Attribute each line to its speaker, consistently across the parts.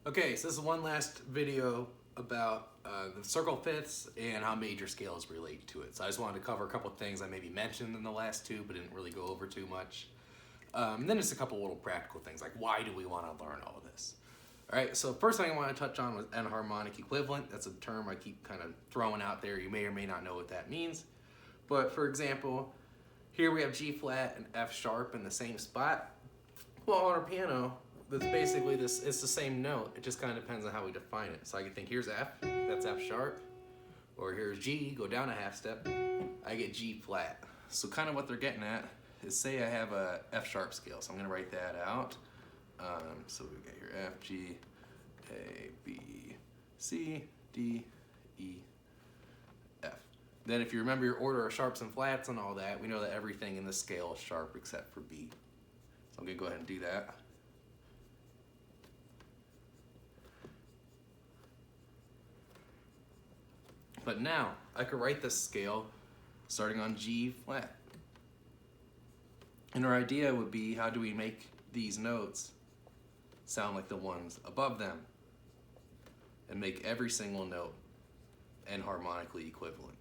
Speaker 1: Okay, so this is one last video about the circle fifths and how major scales relate to it. So I just wanted to cover a couple of things I maybe mentioned in the last two, but didn't really go over too much. And then just a couple little practical things, like why do we want to learn all of this? All right, so first thing I want to touch on was enharmonic equivalent. That's a term I keep kind of throwing out there. You may or may not know what that means. But for example, here we have G flat and F sharp in the same spot. Well, on our piano, that's basically this, it's the same note. It just kind of depends on how we define it. So I can think here's F, that's F sharp. Or here's G, go down a half step, I get G flat. So kind of what they're getting at is, say I have a F sharp scale. So I'm gonna write that out. So we got here F, G, A, B, C, D, E, F. Then if you remember your order of sharps and flats and all that, we know that everything in this scale is sharp except for B. So I'm gonna go ahead and do that. But now I could write this scale starting on G flat. And our idea would be, how do we make these notes sound like the ones above them and make every single note enharmonically equivalent?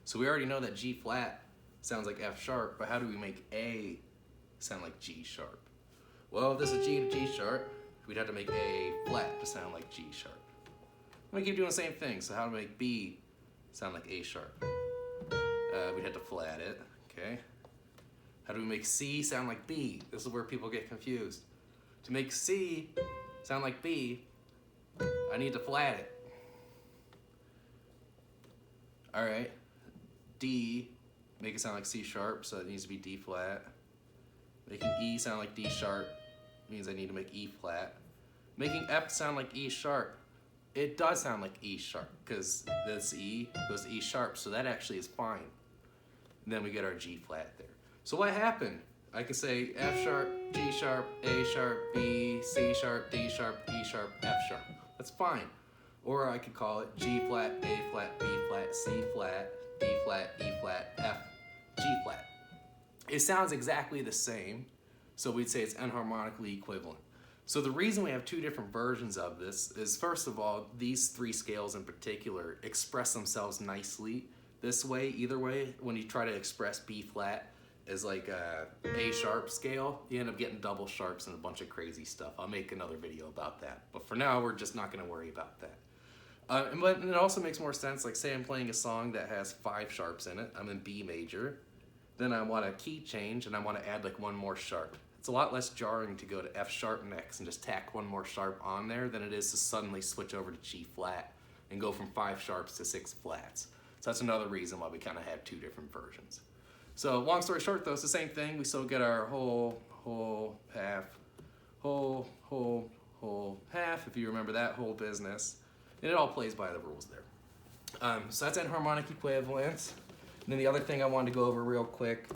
Speaker 1: So we already know that G flat sounds like F sharp, but how do we make A sound like G sharp? Well, if this is G to G sharp, we'd have to make A flat to sound like G sharp. We keep doing the same thing. So how to make B sound like A sharp? We'd have to flat it, okay? How do we make C sound like B? This is where people get confused. To make C sound like B, I need to flat it. All right, D, make it sound like C sharp, so it needs to be D flat. Making E sound like D sharp means I need to make E flat. Making F sound like E sharp, it does sound like E sharp because this E goes to E sharp, so that actually is fine. And then we get our G flat there. So what happened? I can say F sharp, G sharp, A sharp, B, C sharp, D sharp, E sharp, F sharp. That's fine. Or I could call it G flat, A flat, B flat, C flat, D flat, E flat, F, G flat. It sounds exactly the same, so we'd say it's enharmonically equivalent. So the reason we have two different versions of this is, first of all, these three scales in particular express themselves nicely this way, either way. When you try to express B flat as like a A sharp scale, you end up getting double sharps and a bunch of crazy stuff. I'll make another video about that. But for now, we're just not gonna worry about that. But it also makes more sense, like say I'm playing a song that has 5 sharps in it, I'm in B major, then I want a key change and I want to add like one more sharp. It's a lot less jarring to go to F sharp next and just tack one more sharp on there than it is to suddenly switch over to G flat and go from 5 sharps to 6 flats. So that's another reason why we kind of have two different versions. So long story short though, it's the same thing. We still get our whole, half, whole, half, if you remember that whole business. And it all plays by the rules there. So that's enharmonic equivalence. And then the other thing I wanted to go over real quick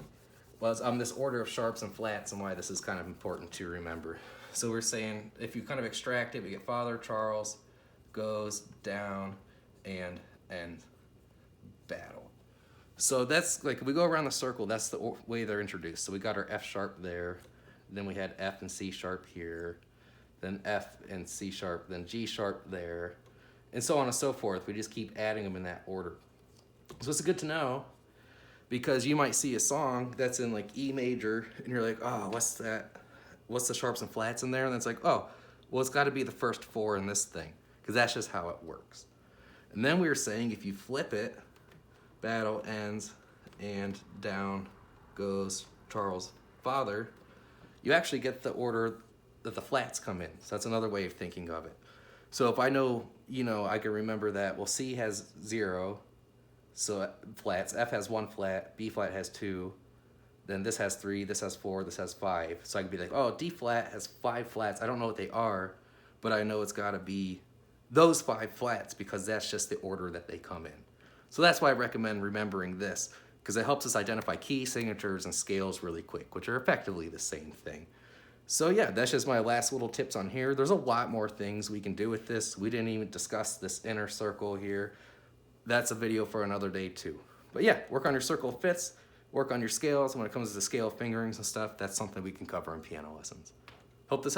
Speaker 1: was this order of sharps and flats and why this is kind of important to remember. So we're saying, if you kind of extract it, we get Father, Charles, goes, down, and end, battle. So that's like, if we go around the circle, that's the way they're introduced. So we got our F sharp there, then we had F and C sharp here, then F and C sharp, then G sharp there, and so on and so forth. We just keep adding them in that order. So it's good to know, because you might see a song that's in like E major and you're like, oh, what's that? What's the sharps and flats in there? And it's like, oh, well, it's got to be the first 4 in this thing, because that's just how it works. And then we were saying, if you flip it, battle ends and down goes Charles, Father, you actually get the order that the flats come in. So that's another way of thinking of it. So if I know, I can remember that, well, C has 0, so flats, F has 1 flat, B flat has 2, then this has 3, this has 4, this has 5. So I can be like, oh, D flat has 5 flats. I don't know what they are, but I know it's gotta be those 5 flats because that's just the order that they come in. So that's why I recommend remembering this, because it helps us identify key signatures and scales really quick, which are effectively the same thing. So yeah, that's just my last little tips on here. There's a lot more things we can do with this. We didn't even discuss this inner circle here. That's a video for another day too. But yeah, work on your circle of fifths, work on your scales. When it comes to scale fingerings and stuff, that's something we can cover in piano lessons. Hope this helps.